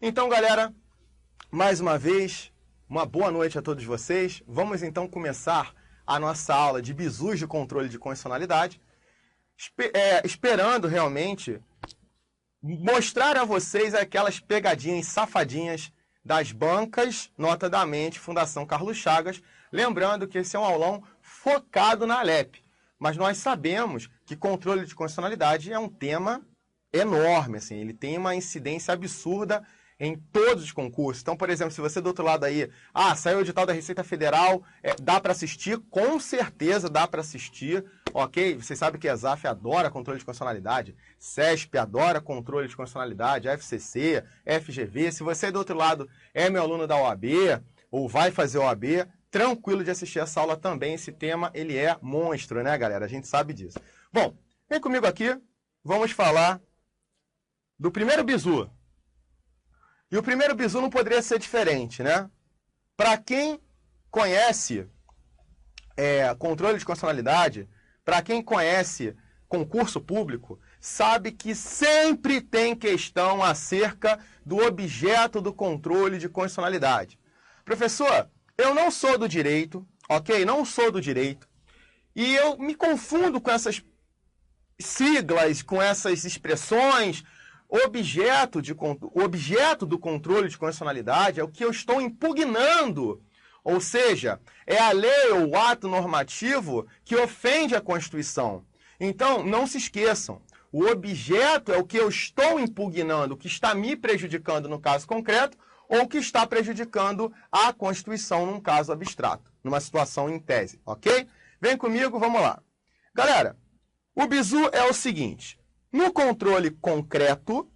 Então, galera, mais uma vez, uma boa noite a todos vocês. Vamos então começar a nossa aula de bizus de controle de condicionalidade, esperando realmente mostrar a vocês aquelas pegadinhas safadinhas das bancas, notadamente Fundação Carlos Chagas, lembrando que esse é um aulão focado na Alep, mas nós sabemos que controle de condicionalidade é um tema enorme, assim, ele tem uma incidência absurda em todos os concursos. Então, por exemplo, se você do outro lado aí, saiu o edital da Receita Federal, dá para assistir? Com certeza dá para assistir, ok? Vocês sabem que a ESAF adora controle de condicionalidade, CESP adora controle de condicionalidade, FCC, FGV. Se você do outro lado é meu aluno da OAB ou vai fazer OAB, tranquilo de assistir essa aula também. Esse tema, ele é monstro, né, galera? A gente sabe disso. Bom, vem comigo aqui, vamos falar do primeiro bizu. E o primeiro bizu não poderia ser diferente, né? Para quem conhece controle de condicionalidade, para quem conhece concurso público, sabe que sempre tem questão acerca do objeto do controle de condicionalidade. Professor, eu não sou do direito, ok? Não sou do direito. E eu me confundo com essas siglas, com essas expressões. O objeto do controle de condicionalidade é o que eu estou impugnando, ou seja, é a lei ou o ato normativo que ofende a Constituição. Então, não se esqueçam, o objeto é o que eu estou impugnando, o que está me prejudicando no caso concreto, ou que está prejudicando a Constituição num caso abstrato, numa situação em tese, ok? Vem comigo, vamos lá. Galera, o bizu é o seguinte: no controle concreto,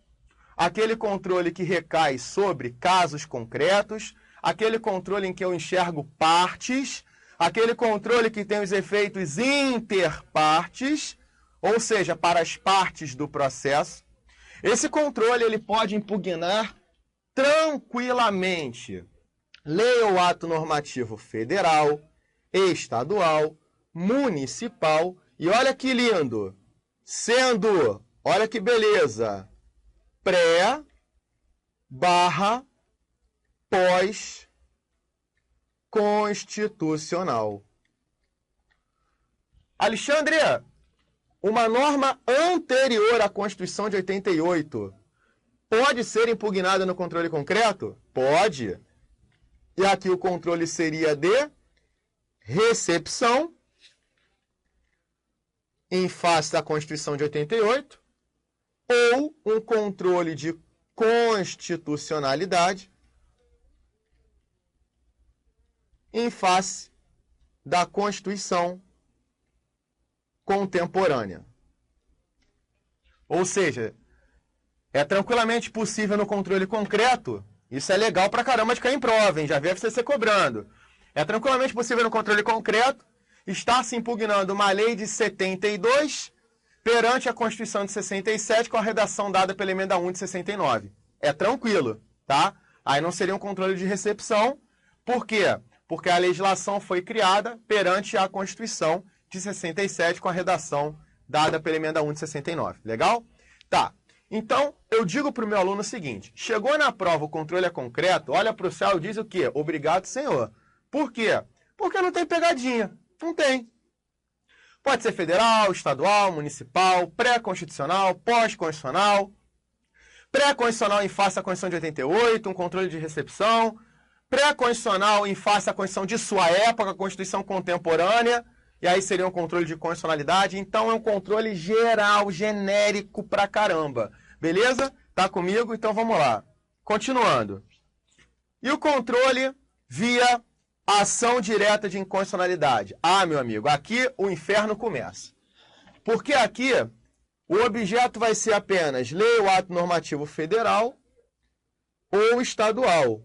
aquele controle que recai sobre casos concretos, aquele controle em que eu enxergo partes, aquele controle que tem os efeitos interpartes, ou seja, para as partes do processo, esse controle ele pode impugnar tranquilamente lei ou ato normativo federal, estadual, municipal, e olha que lindo, sendo, olha que beleza, pós-constitucional. Alexandre, uma norma anterior à Constituição de 88 pode ser impugnada no controle concreto? Pode. E aqui o controle seria de recepção em face da Constituição de 88, ou um controle de constitucionalidade em face da Constituição contemporânea. Ou seja, é tranquilamente possível no controle concreto, isso é legal pra caramba de cair em prova, hein? Já vi a FCC cobrando. É tranquilamente possível no controle concreto estar se impugnando uma lei de 72 perante a Constituição de 67 com a redação dada pela emenda 1 de 69. É tranquilo, tá? Aí não seria um controle de recepção. Por quê? Porque a legislação foi criada perante a Constituição de 67 com a redação dada pela emenda 1 de 69. Legal? Tá. Então, eu digo para o meu aluno o seguinte: chegou na prova, o controle é concreto, olha para o céu e diz o quê? Obrigado, senhor. Por quê? Porque não tem pegadinha. Não tem. Pode ser federal, estadual, municipal, pré-constitucional, pós-constitucional. Pré-constitucional em face à Constituição de 88, um controle de recepção. Pré-constitucional em face à Constituição de sua época, a Constituição contemporânea. E aí seria um controle de constitucionalidade. Então é um controle geral, genérico pra caramba. Beleza? Tá comigo? Então vamos lá. Continuando. E o controle via ação direta de inconstitucionalidade. Meu amigo, aqui o inferno começa. Porque aqui o objeto vai ser apenas lei ou ato normativo federal ou estadual.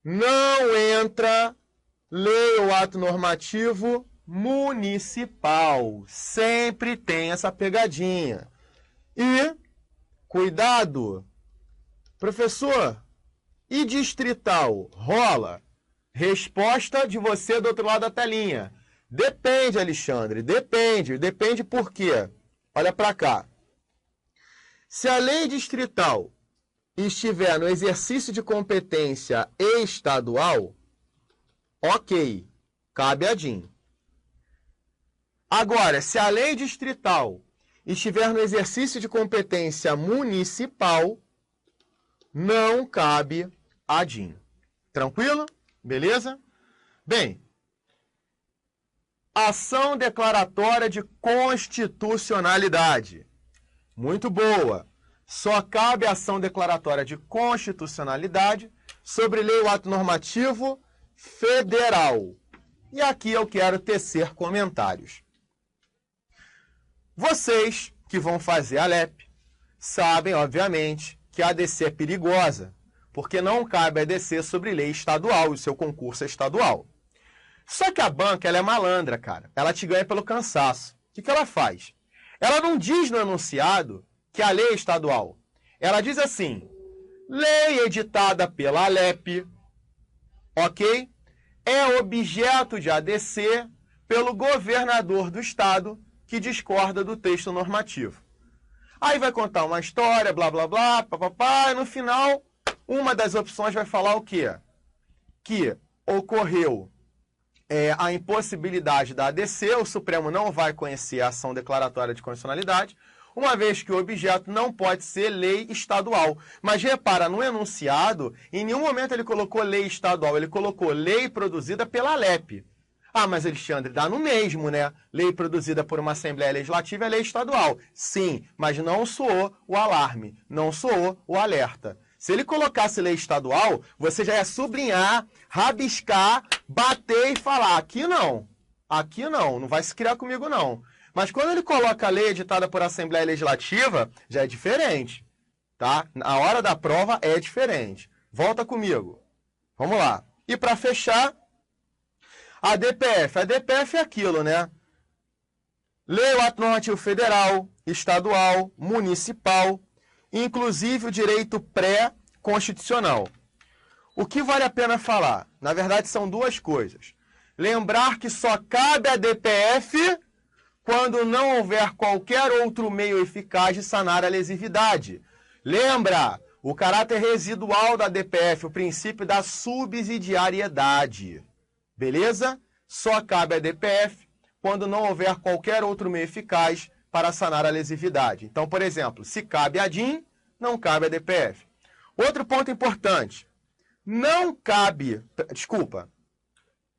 Não entra lei ou ato normativo municipal. Sempre tem essa pegadinha. E, cuidado, professor, e distrital? Rola? Resposta de você do outro lado da telinha. Depende, Alexandre, depende. Depende por quê? Olha para cá. Se a lei distrital estiver no exercício de competência estadual, ok, cabe a DIN. Agora, se a lei distrital estiver no exercício de competência municipal, não cabe a DIN. Tranquilo? Beleza? Bem, ação declaratória de constitucionalidade. Muito boa. Só cabe ação declaratória de constitucionalidade sobre lei ou ato normativo federal. E aqui eu quero tecer comentários. Vocês que vão fazer a LEP sabem, obviamente, que a ADC é perigosa, porque não cabe a ADC sobre lei estadual e o seu concurso é estadual. Só que a banca ela é malandra, cara. Ela te ganha pelo cansaço. O que ela faz? Ela não diz no enunciado que a lei é estadual. Ela diz assim, lei editada pela LEP, ok? É objeto de ADC pelo governador do estado que discorda do texto normativo. Aí vai contar uma história, blá, blá, blá, papapá, e no final, uma das opções vai falar o quê? Que ocorreu a impossibilidade da ADC, o Supremo não vai conhecer a ação declaratória de constitucionalidade, uma vez que o objeto não pode ser lei estadual. Mas repara, no enunciado, em nenhum momento ele colocou lei estadual, ele colocou lei produzida pela LEP. Ah, mas Alexandre, dá no mesmo, né? Lei produzida por uma Assembleia Legislativa é lei estadual. Sim, mas não soou o alarme, não soou o alerta. Se ele colocasse lei estadual, você já ia sublinhar, rabiscar, bater e falar, aqui não, não vai se criar comigo não. Mas quando ele coloca a lei editada por Assembleia Legislativa, já é diferente, tá? A hora da prova é diferente. Volta comigo. Vamos lá. E para fechar, a DPF. A DPF é aquilo, né? Lei ou ato normativo federal, estadual, municipal, inclusive o direito pré-constitucional. O que vale a pena falar? Na verdade, são duas coisas. Lembrar que só cabe a DPF quando não houver qualquer outro meio eficaz de sanar a lesividade. Lembra, o caráter residual da DPF, o princípio da subsidiariedade. Beleza? Só cabe a DPF quando não houver qualquer outro meio eficaz para sanar a lesividade. Então, por exemplo, se cabe a DIN, não cabe a DPF. Outro ponto importante.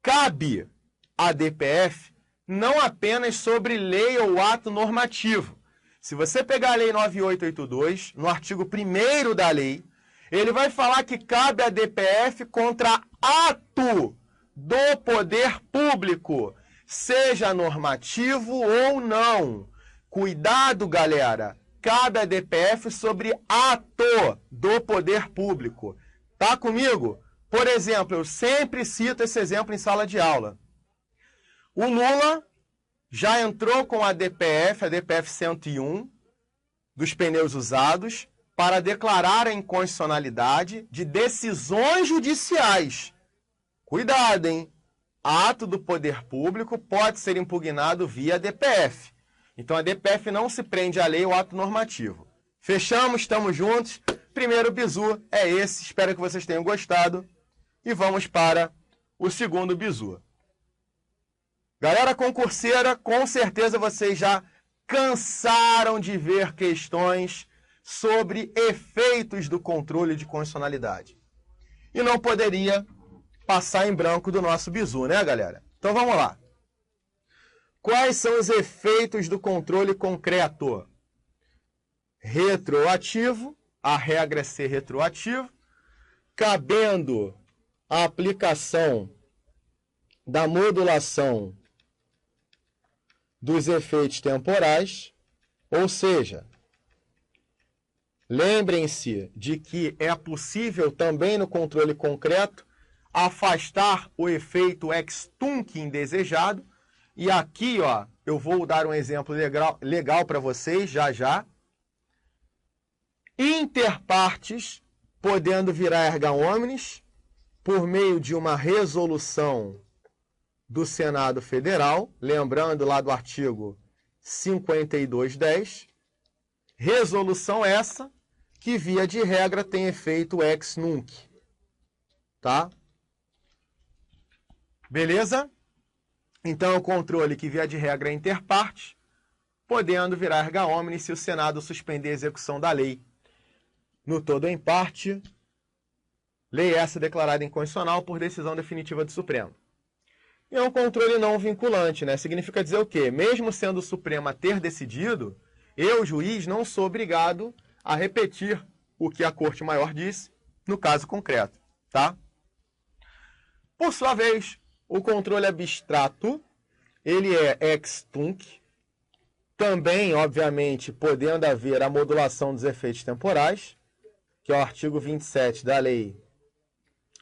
Cabe a DPF não apenas sobre lei ou ato normativo. Se você pegar a Lei 9882, no artigo 1º da lei, ele vai falar que cabe a DPF contra ato do poder público, seja normativo ou não. Cuidado, galera! Cabe a DPF sobre ato do poder público. Tá comigo? Por exemplo, eu sempre cito esse exemplo em sala de aula. O Lula já entrou com a DPF 101, dos pneus usados, para declarar a inconstitucionalidade de decisões judiciais. Cuidado, hein? Ato do poder público pode ser impugnado via DPF. Então, a DPF não se prende à lei ou ato normativo. Fechamos, estamos juntos. Primeiro bizu é esse. Espero que vocês tenham gostado. E vamos para o segundo bizu. Galera concurseira, com certeza vocês já cansaram de ver questões sobre efeitos do controle de constitucionalidade. E não poderia passar em branco do nosso bizu, né, galera? Então vamos lá. Quais são os efeitos do controle concreto? Retroativo, a regra é ser retroativo, cabendo a aplicação da modulação dos efeitos temporais, ou seja, lembrem-se de que é possível também no controle concreto afastar o efeito ex tunc indesejado. E aqui, ó, eu vou dar um exemplo legal para vocês já. Interpartes podendo virar erga omnes por meio de uma resolução do Senado Federal, lembrando lá do artigo 5210, resolução essa que via de regra tem efeito ex nunc. Tá? Beleza? Então, é o controle que via de regra é inter partes, podendo virar erga omnes se o Senado suspender a execução da lei. No todo ou em parte, lei essa declarada inconstitucional por decisão definitiva do Supremo. E é um controle não vinculante, né? Significa dizer o quê? Mesmo sendo o Supremo a ter decidido, eu, juiz, não sou obrigado a repetir o que a Corte Maior disse no caso concreto, tá? Por sua vez, o controle abstrato, ele é ex tunc, também, obviamente, podendo haver a modulação dos efeitos temporais, que é o artigo 27 da Lei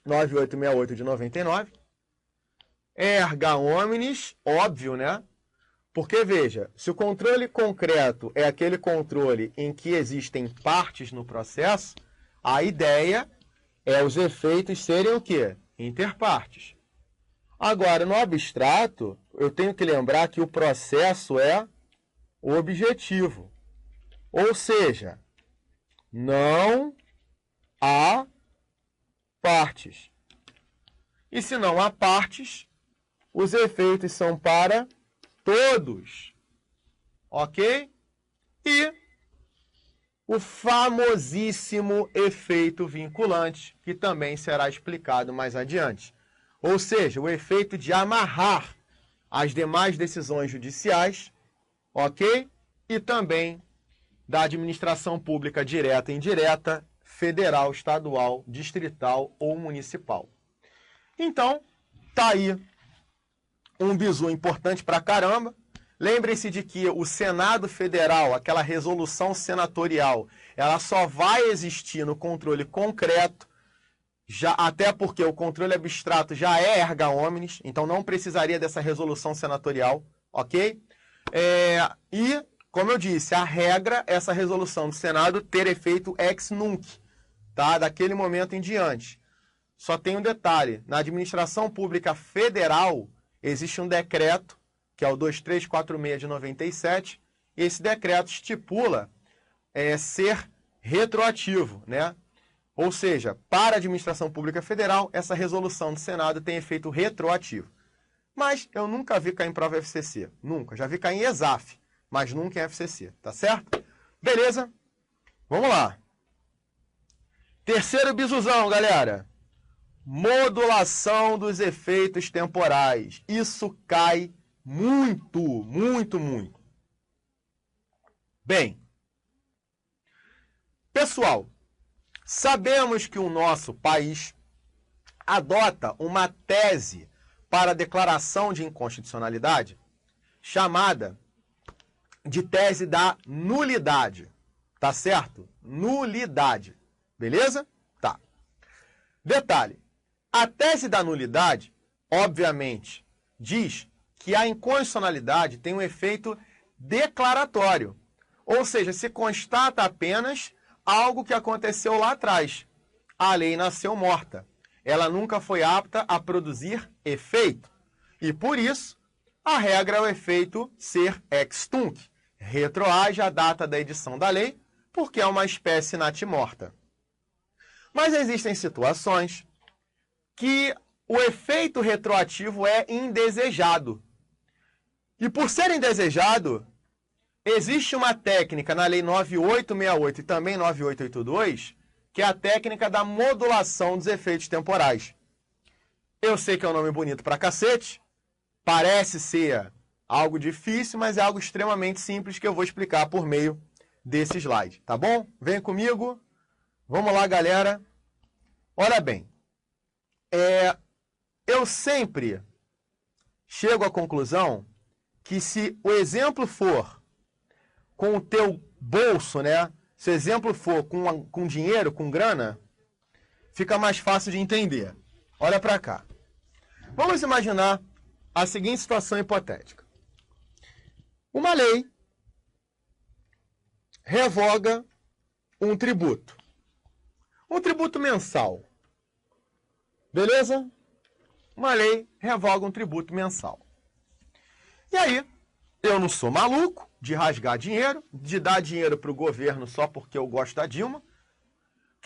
9868 de 99. Erga omnes, óbvio, né? Porque, veja, se o controle concreto é aquele controle em que existem partes no processo, a ideia é os efeitos serem o quê? Interpartes. Agora, no abstrato, eu tenho que lembrar que o processo é objetivo. Ou seja, não há partes. E se não há partes, os efeitos são para todos. Ok? E o famosíssimo efeito vinculante, que também será explicado mais adiante. Ou seja, o efeito de amarrar as demais decisões judiciais, ok? E também da administração pública direta e indireta, federal, estadual, distrital ou municipal. Então, tá aí um bizu importante pra caramba. Lembrem-se de que o Senado Federal, aquela resolução senatorial, ela só vai existir no controle concreto, já, até porque o controle abstrato já é erga omnes, então não precisaria dessa resolução senatorial, ok? E, como eu disse, a regra é essa resolução do Senado ter efeito ex nunc, tá? Daquele momento em diante. Só tem um detalhe, na administração pública federal existe um decreto, que é o 2346 de 97, e esse decreto estipula ser retroativo, né? Ou seja, para a administração pública federal, essa resolução do Senado tem efeito retroativo. Mas eu nunca vi cair em prova FCC, nunca. Já vi cair em ESAF, mas nunca em FCC, tá certo? Beleza? Vamos lá. Terceiro bizuzão, galera. Modulação dos efeitos temporais. Isso cai muito, muito, muito. Bem, pessoal, sabemos que o nosso país adota uma tese para a declaração de inconstitucionalidade chamada de tese da nulidade. Tá certo? Nulidade. Beleza? Tá. Detalhe. A tese da nulidade, obviamente, diz que a inconstitucionalidade tem um efeito declaratório. Ou seja, se constata apenas algo que aconteceu lá atrás. A lei nasceu morta. Ela nunca foi apta a produzir efeito. E por isso, a regra é o efeito ser ex tunc. Retroage a data da edição da lei, porque é uma espécie natimorta. Mas existem situações que o efeito retroativo é indesejado. E por ser indesejado, existe uma técnica na Lei 9868 e também 9882, que é a técnica da modulação dos efeitos temporais. Eu sei que é um nome bonito pra cacete, parece ser algo difícil, mas é algo extremamente simples que eu vou explicar por meio desse slide, tá bom? Vem comigo. Vamos lá, galera. Olha bem, eu sempre chego à conclusão que se o exemplo for com o teu bolso, né? Se o exemplo for com dinheiro, com grana, fica mais fácil de entender. Olha para cá. Vamos imaginar a seguinte situação hipotética. Uma lei revoga um tributo. Um tributo mensal. Beleza? Uma lei revoga um tributo mensal. E aí, eu não sou maluco de rasgar dinheiro, de dar dinheiro para o governo só porque eu gosto da Dilma.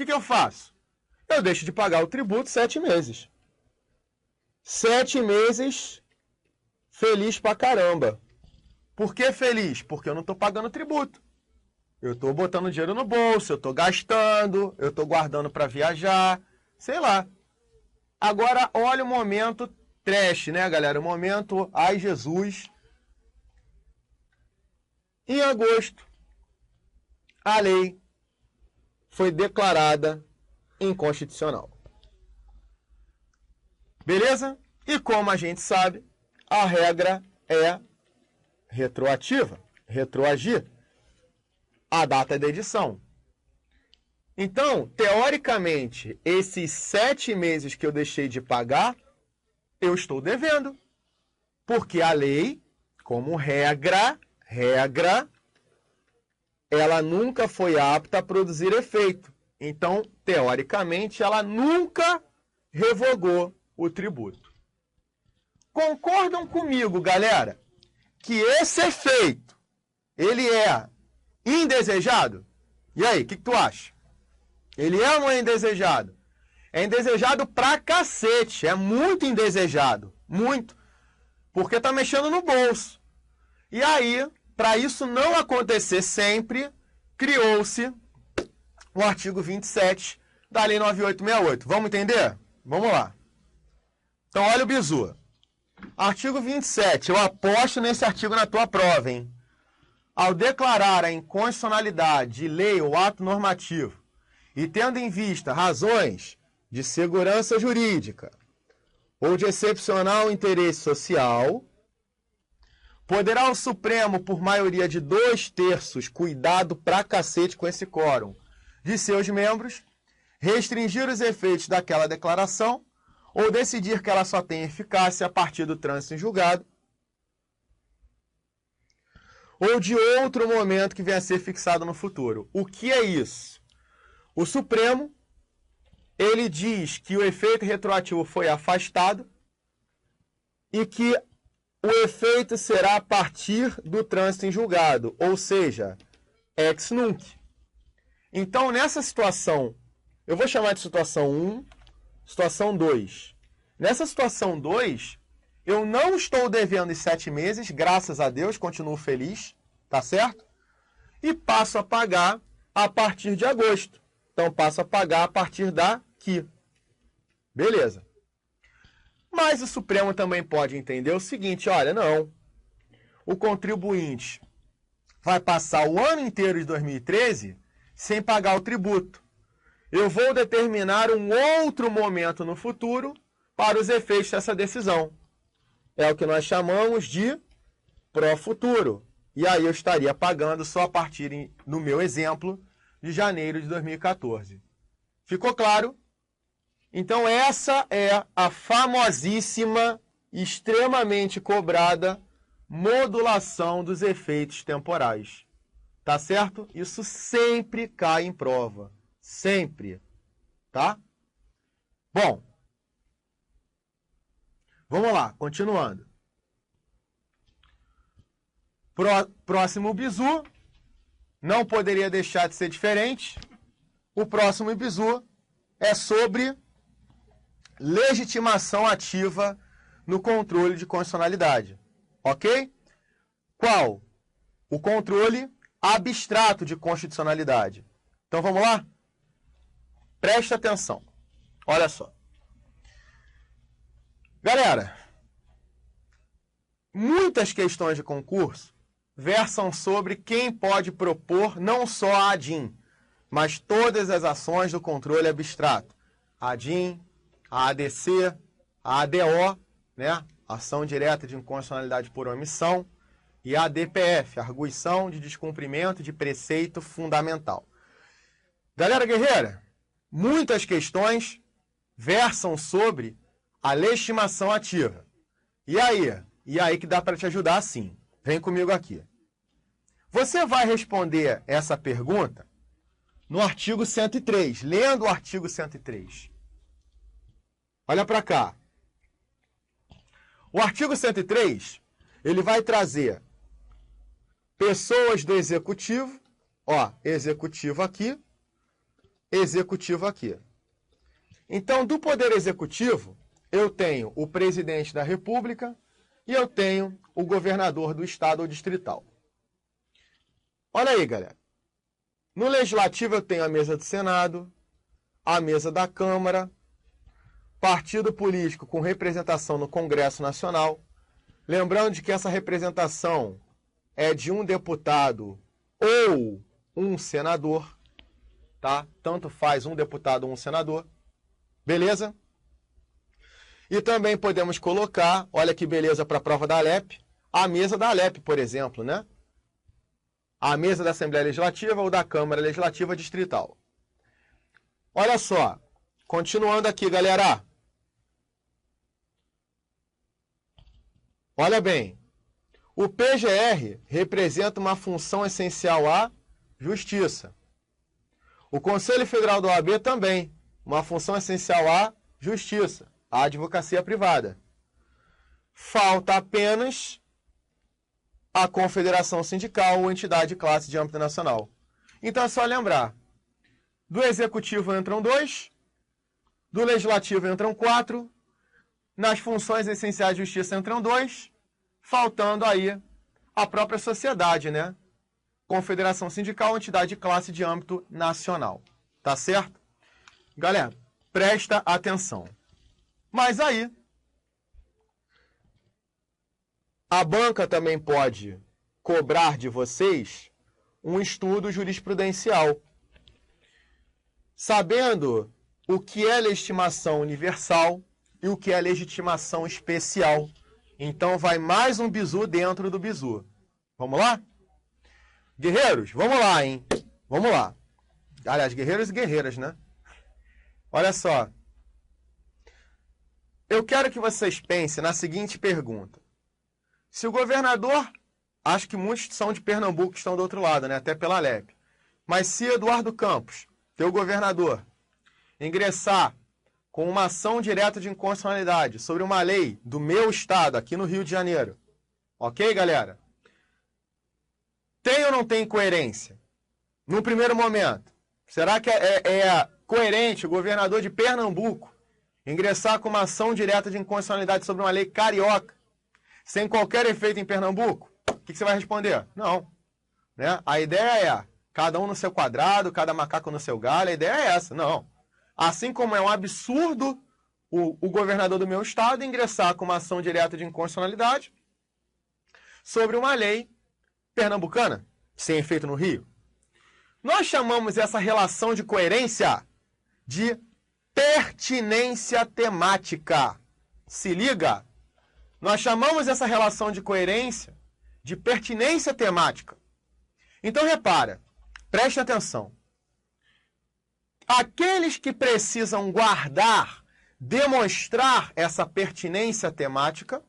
que eu faço? Eu deixo de pagar o tributo 7 meses. 7 meses feliz pra caramba. Por que feliz? Porque eu não estou pagando tributo. Eu estou botando dinheiro no bolso, eu estou gastando, eu estou guardando para viajar, sei lá. Agora, olha o momento trash, né, galera? O momento, ai Jesus. Em agosto, a lei foi declarada inconstitucional. Beleza? E como a gente sabe, a regra é retroativa, retroagir a data da edição. Então, teoricamente, esses 7 meses que eu deixei de pagar, eu estou devendo. Porque a lei, como regra, ela nunca foi apta a produzir efeito. Então, teoricamente, ela nunca revogou o tributo. Concordam comigo, galera, que esse efeito, ele é indesejado? E aí, o que tu acha? Ele é ou não é indesejado? É indesejado pra cacete, é muito indesejado, muito, porque tá mexendo no bolso. E aí, para isso não acontecer sempre, criou-se o artigo 27 da Lei 9868. Vamos entender? Vamos lá. Então, olha o bizu. Artigo 27. Eu aposto nesse artigo na tua prova, hein? Ao declarar a inconstitucionalidade de lei ou ato normativo e tendo em vista razões de segurança jurídica ou de excepcional interesse social, poderá o Supremo, por maioria de 2/3, cuidado pra cacete com esse quórum, de seus membros, restringir os efeitos daquela declaração ou decidir que ela só tem eficácia a partir do trânsito em julgado ou de outro momento que venha a ser fixado no futuro. O que é isso? O Supremo, ele diz que o efeito retroativo foi afastado e que o efeito será a partir do trânsito em julgado, ou seja, ex nunc. Então, nessa situação, eu vou chamar de situação 1, situação 2. Nessa situação 2, eu não estou devendo os 7 meses, graças a Deus, continuo feliz, tá certo? E passo a pagar a partir de agosto. Então, passo a pagar a partir daqui. Beleza. Mas o Supremo também pode entender o seguinte, olha, não. O contribuinte vai passar o ano inteiro de 2013 sem pagar o tributo. Eu vou determinar um outro momento no futuro para os efeitos dessa decisão. É o que nós chamamos de pró-futuro. E aí eu estaria pagando só a partir, no meu exemplo, de janeiro de 2014. Ficou claro? Então essa é a famosíssima, extremamente cobrada modulação dos efeitos temporais. Tá certo? Isso sempre cai em prova. Sempre. Tá? Bom. Vamos lá, continuando. Próximo bizu. Não poderia deixar de ser diferente. O próximo bizu é sobre legitimação ativa no controle de constitucionalidade. Ok? Qual? O controle abstrato de constitucionalidade. Então vamos lá? Preste atenção. Olha só. Galera, muitas questões de concurso versam sobre quem pode propor não só a ADIM, mas todas as ações do controle abstrato. A ADIM, a ADC, a ADO, né? Ação direta de inconstitucionalidade por omissão, e a ADPF, arguição de descumprimento de preceito fundamental. Galera guerreira, muitas questões versam sobre a legitimação ativa. E aí que dá para te ajudar sim. Vem comigo aqui. Você vai responder essa pergunta no artigo 103, lendo o artigo 103. Olha para cá. O artigo 103, ele vai trazer pessoas do executivo, ó, executivo aqui, executivo aqui. Então, do poder executivo, eu tenho o presidente da República e eu tenho o governador do estado ou distrital. Olha aí, galera. No legislativo eu tenho a mesa do Senado, a mesa da Câmara, partido político com representação no Congresso Nacional. Lembrando de que essa representação é de um deputado ou um senador, tá? Tanto faz um deputado ou um senador. Beleza? E também podemos colocar, olha que beleza para a prova da Alep, a mesa da Alep, por exemplo, né? A mesa da Assembleia Legislativa ou da Câmara Legislativa Distrital. Olha só, continuando aqui, galera. Olha bem, o PGR representa uma função essencial à justiça. O Conselho Federal da OAB também, uma função essencial à justiça, à advocacia privada. Falta apenas a confederação sindical ou entidade de classe de âmbito nacional. Então é só lembrar, do executivo entram 2, do legislativo entram 4, nas funções essenciais de justiça entram 2, faltando aí a própria sociedade, né? Confederação sindical, entidade de classe de âmbito nacional. Tá certo? Galera, presta atenção. Mas aí, a banca também pode cobrar de vocês um estudo jurisprudencial. Sabendo o que é legitimação universal e o que é legitimação especial. Então vai mais um bizu dentro do bizu. Vamos lá? Guerreiros, vamos lá, hein? Vamos lá. Aliás, guerreiros e guerreiras, né? Olha só. Eu quero que vocês pensem na seguinte pergunta. Se o governador, acho que muitos são de Pernambuco que estão do outro lado, né? Até pela Alep. Mas se Eduardo Campos, teu governador, ingressar com uma ação direta de inconstitucionalidade sobre uma lei do meu estado, aqui no Rio de Janeiro. Ok, galera? Tem ou não tem coerência? Num primeiro momento. Será que é coerente o governador de Pernambuco ingressar com uma ação direta de inconstitucionalidade sobre uma lei carioca, sem qualquer efeito em Pernambuco? O que você vai responder? Não. Né? A ideia é cada um no seu quadrado, cada macaco no seu galho. A ideia é essa. Não. Assim como é um absurdo o governador do meu estado ingressar com uma ação direta de inconstitucionalidade sobre uma lei pernambucana, sem efeito no Rio. Nós chamamos essa relação de coerência de pertinência temática. Se liga? Nós chamamos essa relação de coerência de pertinência temática. Então, repara, preste atenção. Aqueles que precisam guardar, demonstrar essa pertinência temática,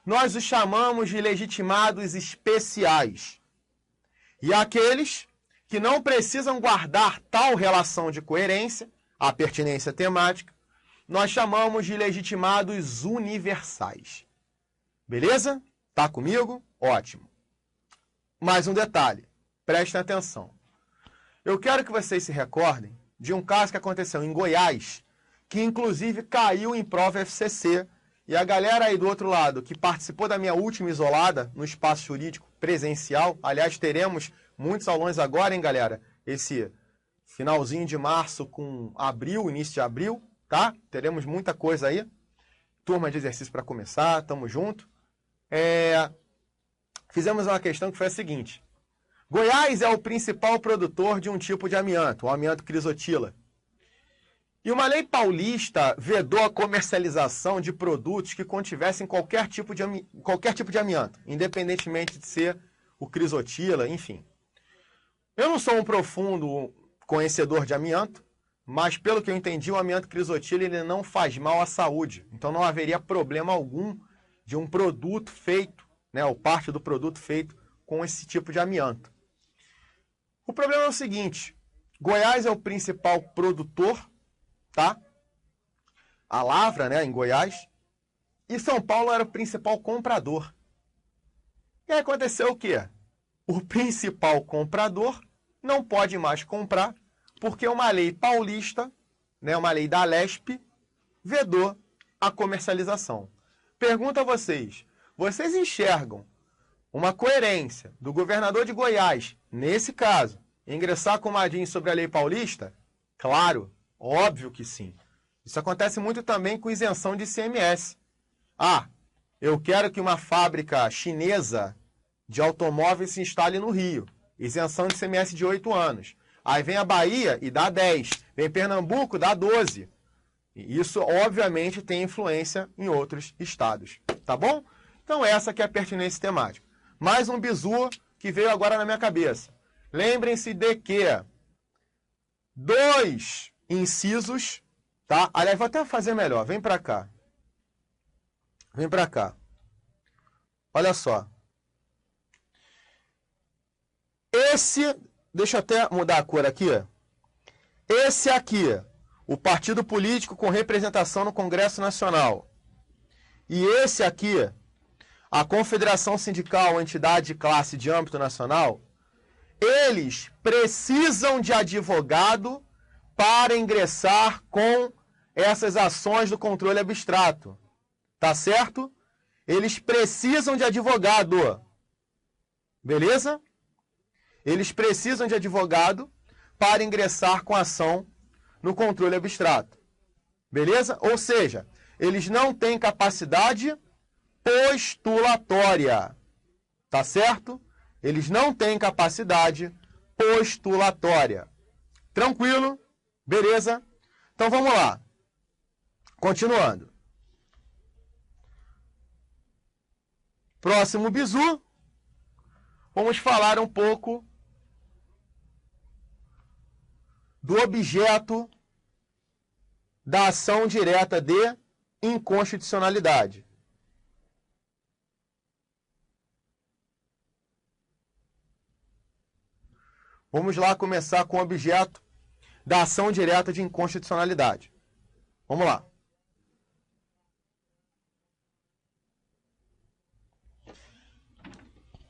nós os chamamos de legitimados especiais. E aqueles que não precisam guardar tal relação de coerência, a pertinência temática, nós chamamos de legitimados universais. Beleza? Tá comigo? Ótimo. Mais um detalhe. Prestem atenção. Eu quero que vocês se recordem de um caso que aconteceu em Goiás, que inclusive caiu em prova FCC, e a galera aí do outro lado, que participou da minha última isolada no espaço jurídico presencial, aliás, teremos muitos aulões agora, hein, galera? Esse finalzinho de março com abril, início de abril, tá? Teremos muita coisa aí. Turma de exercício para começar, tamo junto. Fizemos uma questão que foi a seguinte. Goiás é o principal produtor de um tipo de amianto, o amianto crisotila. E uma lei paulista vedou a comercialização de produtos que contivessem qualquer tipo de amianto, independentemente de ser o crisotila, enfim. Eu não sou um profundo conhecedor de amianto, mas pelo que eu entendi, o amianto crisotila ele não faz mal à saúde. Então não haveria problema algum de um produto feito, né, ou parte do produto feito com esse tipo de amianto. O problema é o seguinte, Goiás é o principal produtor, tá? A lavra, né, em Goiás, e São Paulo era o principal comprador. E aí aconteceu o quê? O principal comprador não pode mais comprar porque uma lei paulista, né, uma lei da Lesp, vedou a comercialização. Pergunto a vocês, vocês enxergam uma coerência do governador de Goiás, nesse caso, ingressar com uma DIN sobre a lei paulista? Claro, óbvio que sim. Isso acontece muito também com isenção de ICMS. Ah, eu quero que uma fábrica chinesa de automóveis se instale no Rio. Isenção de ICMS de 8 anos. Aí vem a Bahia e dá 10. Vem Pernambuco, dá 12. E isso, obviamente, tem influência em outros estados. Tá bom? Então, essa que é a pertinência temática. Mais um bizu que veio agora na minha cabeça. Lembrem-se de que 2 incisos, tá? Aliás, vou até fazer melhor. Vem para cá. Vem para cá. Olha só. Deixa eu até mudar a cor aqui. Esse aqui, o partido político com representação no Congresso Nacional. E esse aqui, a Confederação Sindical ou entidade de classe de âmbito nacional, eles precisam de advogado para ingressar com essas ações do controle abstrato. Tá certo? Eles precisam de advogado. Beleza? Eles precisam de advogado para ingressar com ação no controle abstrato. Beleza? Ou seja, eles não têm capacidade postulatória. Tá certo? Eles não têm capacidade postulatória. Tranquilo? Beleza? Então vamos lá. Continuando. Próximo bizu. Vamos falar um pouco do objeto da ação direta de inconstitucionalidade. Vamos lá começar com o objeto da ação direta de inconstitucionalidade. Vamos lá.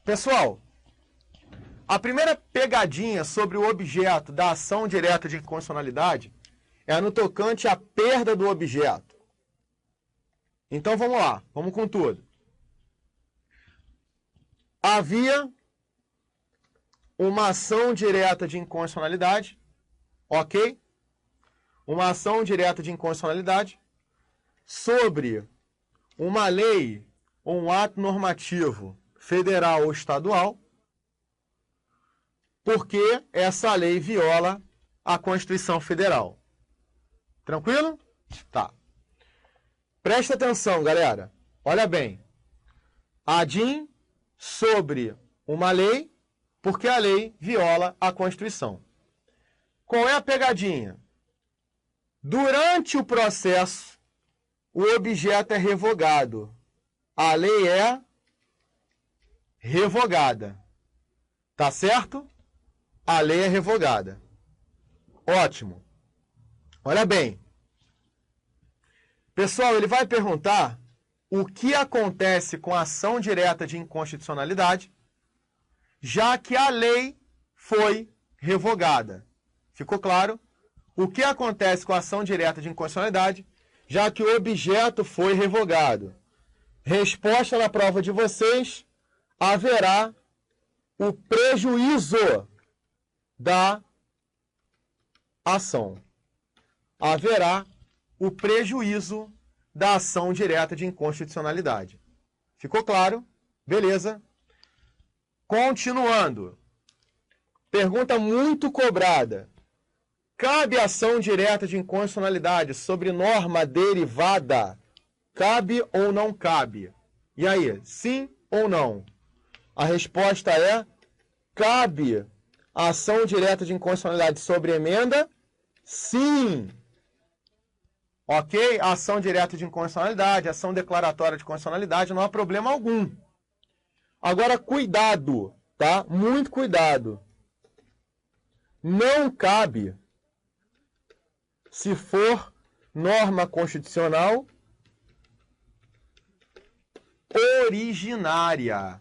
Pessoal, a primeira pegadinha sobre o objeto da ação direta de inconstitucionalidade é no tocante à perda do objeto. Então vamos lá, vamos com tudo. Havia uma ação direta de inconstitucionalidade, ok? Uma ação direta de inconstitucionalidade sobre uma lei ou um ato normativo federal ou estadual, porque essa lei viola a Constituição Federal. Tranquilo? Tá. Presta atenção, galera. Olha bem. A DIN sobre uma lei, porque a lei viola a Constituição. Qual é a pegadinha? Durante o processo, o objeto é revogado. A lei é revogada. Tá certo? A lei é revogada. Ótimo. Olha bem. Pessoal, ele vai perguntar o que acontece com a ação direta de inconstitucionalidade, já que a lei foi revogada. Ficou claro? O que acontece com a ação direta de inconstitucionalidade, já que o objeto foi revogado? Resposta na prova de vocês: haverá o prejuízo da ação. Haverá o prejuízo da ação direta de inconstitucionalidade. Ficou claro? Beleza. Continuando. Pergunta muito cobrada. Cabe ação direta de inconstitucionalidade sobre norma derivada? Cabe ou não cabe? E aí, sim ou não? A resposta é: cabe ação direta de inconstitucionalidade sobre emenda? Sim. Ok? Ação direta de inconstitucionalidade, ação declaratória de constitucionalidade, não há problema algum. Agora, cuidado, tá? Muito cuidado. Não cabe se for norma constitucional originária.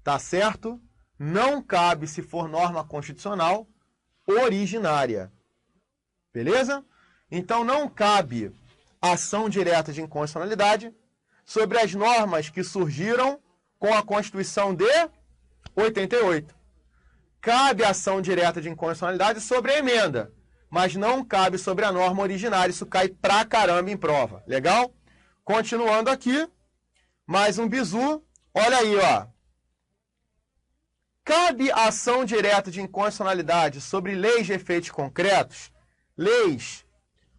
Tá certo? Não cabe se for norma constitucional originária. Beleza? Então não cabe ação direta de inconstitucionalidade sobre as normas que surgiram com a Constituição de 88. Cabe ação direta de inconstitucionalidade sobre a emenda, mas não cabe sobre a norma originária. Isso cai pra caramba em prova. Legal? Continuando aqui, mais um bizu. Olha aí, ó. Cabe ação direta de inconstitucionalidade sobre leis de efeitos concretos, leis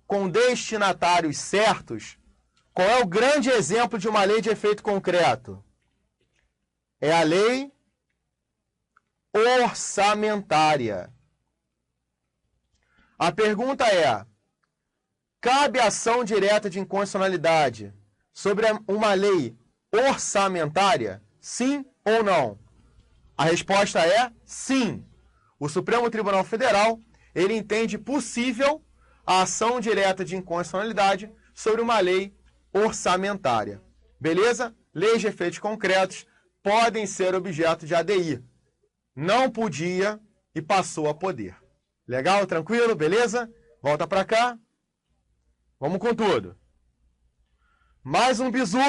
com destinatários certos. Qual é o grande exemplo de uma lei de efeito concreto? É a lei orçamentária. A pergunta é: cabe ação direta de inconstitucionalidade sobre uma lei orçamentária? Sim ou não? A resposta é sim. O Supremo Tribunal Federal, ele entende possível a ação direta de inconstitucionalidade sobre uma lei orçamentária. Beleza? Leis de efeitos concretos podem ser objeto de ADI. Não podia e passou a poder. Legal? Tranquilo? Beleza? Volta para cá. Vamos com tudo. Mais um bizu.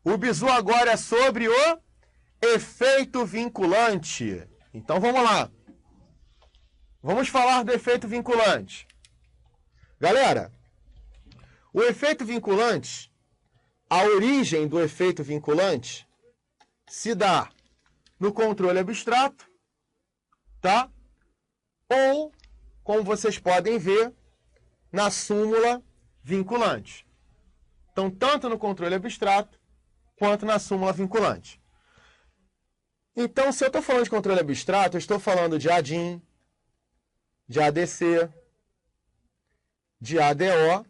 O bizu agora é sobre o efeito vinculante. Então vamos lá. Vamos falar do efeito vinculante. Galera, o efeito vinculante, a origem do efeito vinculante se dá no controle abstrato, tá? Ou, como vocês podem ver, na súmula vinculante. Então, tanto no controle abstrato quanto na súmula vinculante. Então, se eu estou falando de controle abstrato, eu estou falando de ADIM, de ADC, de ADO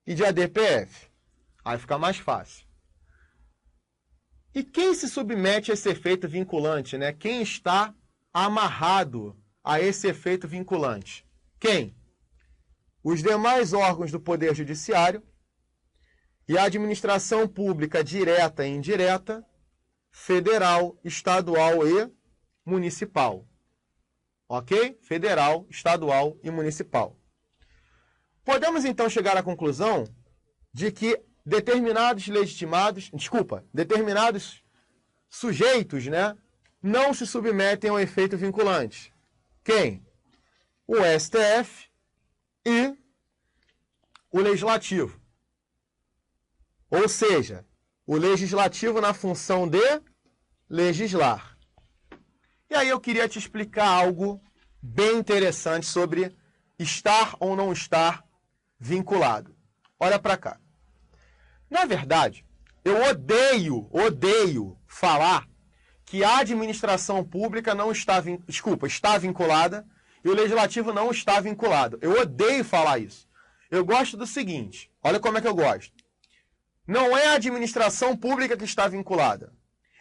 e de ADPF. Aí fica mais fácil. E quem se submete a esse efeito vinculante, né? Quem está amarrado a esse efeito vinculante? Quem? Os demais órgãos do Poder Judiciário e a administração pública direta e indireta, federal, estadual e municipal. Ok? Federal, estadual e municipal. Podemos então chegar à conclusão de que determinados sujeitos, né, não se submetem ao efeito vinculante. Quem? O STF e o Legislativo. Ou seja, o Legislativo na função de legislar. E aí eu queria te explicar algo bem interessante sobre estar ou não estar vinculado. Olha para cá. Na verdade, eu odeio falar que a administração pública não está, está vinculada e o legislativo não está vinculado. Eu odeio falar isso. Eu gosto do seguinte, olha como é que eu gosto. Não é a administração pública que está vinculada,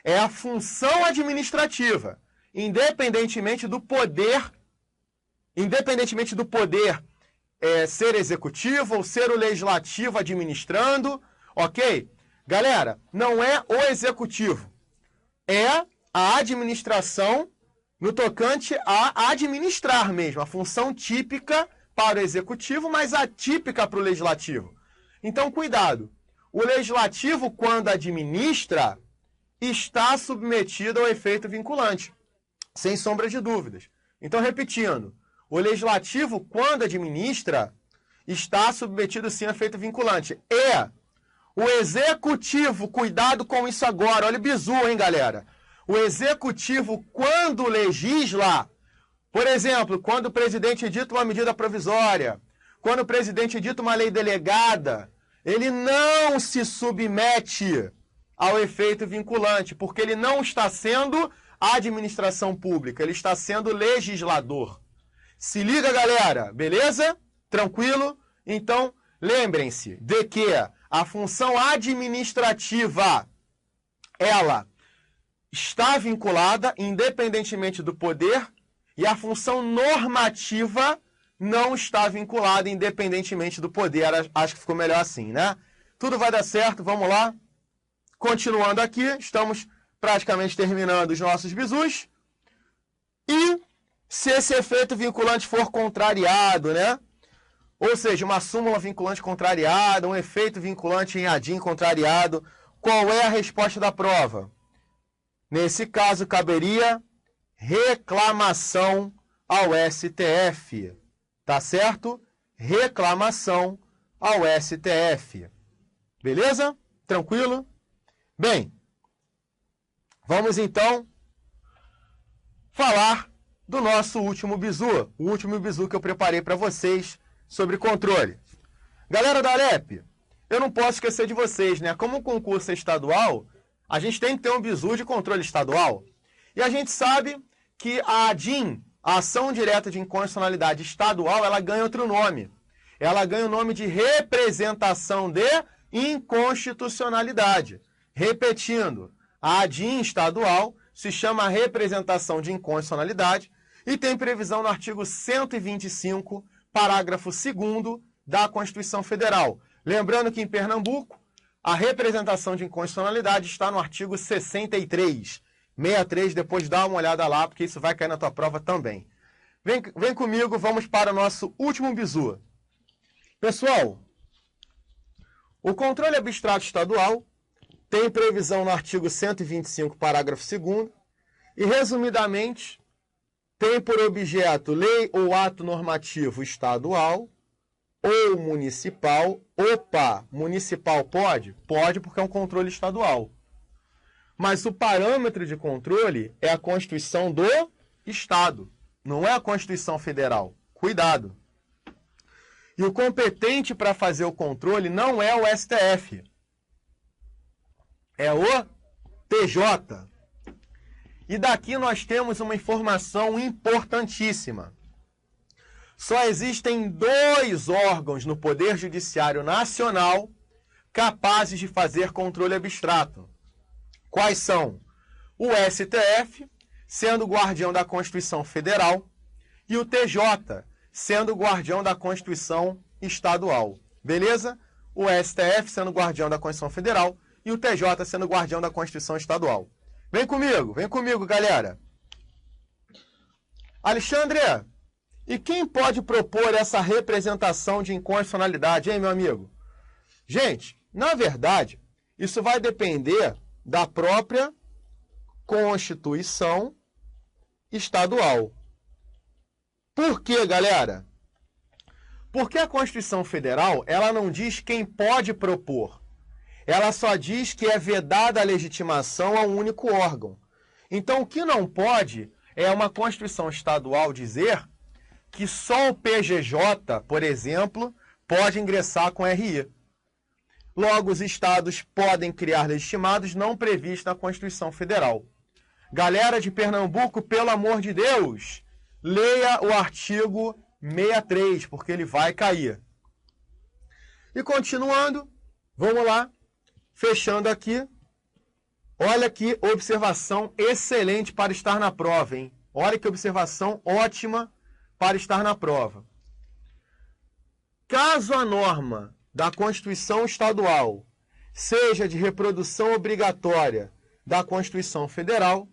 é a função administrativa, independentemente do poder ser executivo ou ser o legislativo administrando, ok? Galera, não é o executivo, é a administração no tocante a administrar mesmo, a função típica para o executivo, mas atípica para o legislativo. Então, cuidado. O legislativo, quando administra, está submetido ao efeito vinculante, sem sombra de dúvidas. Então, repetindo, o legislativo, quando administra, está submetido sim ao efeito vinculante. E o executivo, cuidado com isso agora, olha o bizu, hein, galera? O executivo, quando legisla, por exemplo, quando o presidente edita uma medida provisória, quando o presidente edita uma lei delegada, ele não se submete ao efeito vinculante, porque ele não está sendo administração pública, ele está sendo legislador. Se liga, galera, beleza? Tranquilo? Então, lembrem-se de que a função administrativa, ela está vinculada independentemente do poder e a função normativa não está vinculada independentemente do poder. Acho que ficou melhor assim, né? Tudo vai dar certo, vamos lá. Continuando aqui, estamos praticamente terminando os nossos bizus. E Se esse efeito vinculante for contrariado, né? Ou seja, uma súmula vinculante contrariada, um efeito vinculante em ADIM contrariado, qual é a resposta da prova? Nesse caso, caberia reclamação ao STF. Tá certo? Reclamação ao STF. Beleza? Tranquilo? Bem, vamos então falar do nosso último bizu. O último bizu que eu preparei para vocês sobre controle. Galera da Alep, eu não posso esquecer de vocês, né? Como o concurso é estadual, a gente tem que ter um bizu de controle estadual. E a gente sabe que a ADIM, a Ação Direta de Inconstitucionalidade Estadual, ela ganha outro nome. Ela ganha o nome de representação de inconstitucionalidade. Repetindo, a ADIM estadual se chama representação de inconstitucionalidade e tem previsão no artigo 125, parágrafo 2º da Constituição Federal. Lembrando que em Pernambuco, a representação de inconstitucionalidade está no artigo 63. 63, depois dá uma olhada lá, porque isso vai cair na tua prova também. Vem comigo, vamos para o nosso último bizu. Pessoal, o controle abstrato estadual tem previsão no artigo 125, parágrafo 2º, e, resumidamente, tem por objeto lei ou ato normativo estadual ou municipal. Opa, municipal pode? Pode, porque é um controle estadual. Mas o parâmetro de controle é a Constituição do Estado, não é a Constituição Federal. Cuidado. E o competente para fazer o controle não é o STF, é o TJ. E daqui nós temos uma informação importantíssima. Só existem 2 órgãos no Poder Judiciário Nacional capazes de fazer controle abstrato. Quais são? O STF, sendo guardião da Constituição Federal, e o TJ, sendo guardião da Constituição Estadual. Beleza? O STF sendo guardião da Constituição Federal e o TJ sendo guardião da Constituição Estadual. Vem comigo, galera. Alexandre, e quem pode propor essa representação de inconstitucionalidade, hein, meu amigo? Gente, na verdade, isso vai depender da própria Constituição Estadual. Por quê, galera? Porque a Constituição Federal, ela não diz quem pode propor. Ela só diz que é vedada a legitimação a um único órgão. Então, o que não pode é uma Constituição Estadual dizer que só o PGJ, por exemplo, pode ingressar com RI. Logo, os estados podem criar legitimados não previstos na Constituição Federal. Galera de Pernambuco, pelo amor de Deus, leia o artigo 63, porque ele vai cair. E continuando, vamos lá, fechando aqui. Olha que observação excelente para estar na prova, hein? Olha que observação ótima para estar na prova. Caso a norma da Constituição Estadual seja de reprodução obrigatória da Constituição Federal,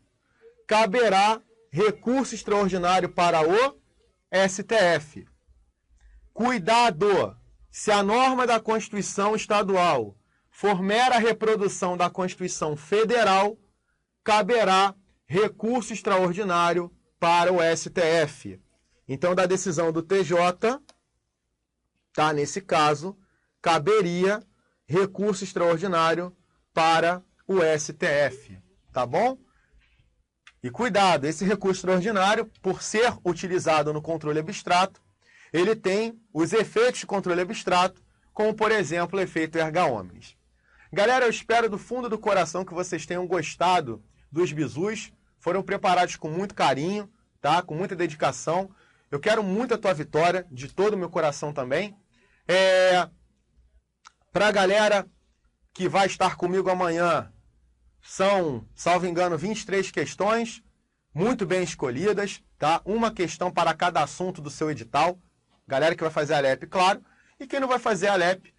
caberá recurso extraordinário para o STF. Cuidado! Se a norma da Constituição Estadual for mera reprodução da Constituição Federal, caberá recurso extraordinário para o STF. Então, da decisão do TJ, tá? Nesse caso, caberia recurso extraordinário para o STF. Tá bom? E cuidado, esse recurso extraordinário, por ser utilizado no controle abstrato, ele tem os efeitos de controle abstrato, como, por exemplo, o efeito erga omnes. Galera, eu espero do fundo do coração que vocês tenham gostado dos bizus. Foram preparados com muito carinho, tá? Com muita dedicação. Eu quero muito a tua vitória, de todo o meu coração também. Para a galera que vai estar comigo amanhã, são, salvo engano, 23 questões, muito bem escolhidas, tá? Uma questão para cada assunto do seu edital. Galera que vai fazer a LEP, claro. E quem não vai fazer a LEP,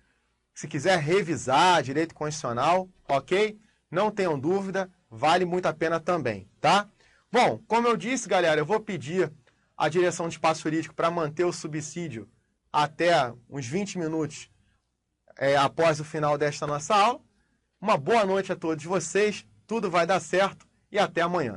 se quiser revisar direito constitucional, ok? Não tenham dúvida, vale muito a pena também, tá? Bom, como eu disse, galera, eu vou pedir a direção de espaço jurídico para manter o subsídio até uns 20 minutos após o final desta nossa aula. Uma boa noite a todos vocês, tudo vai dar certo e até amanhã.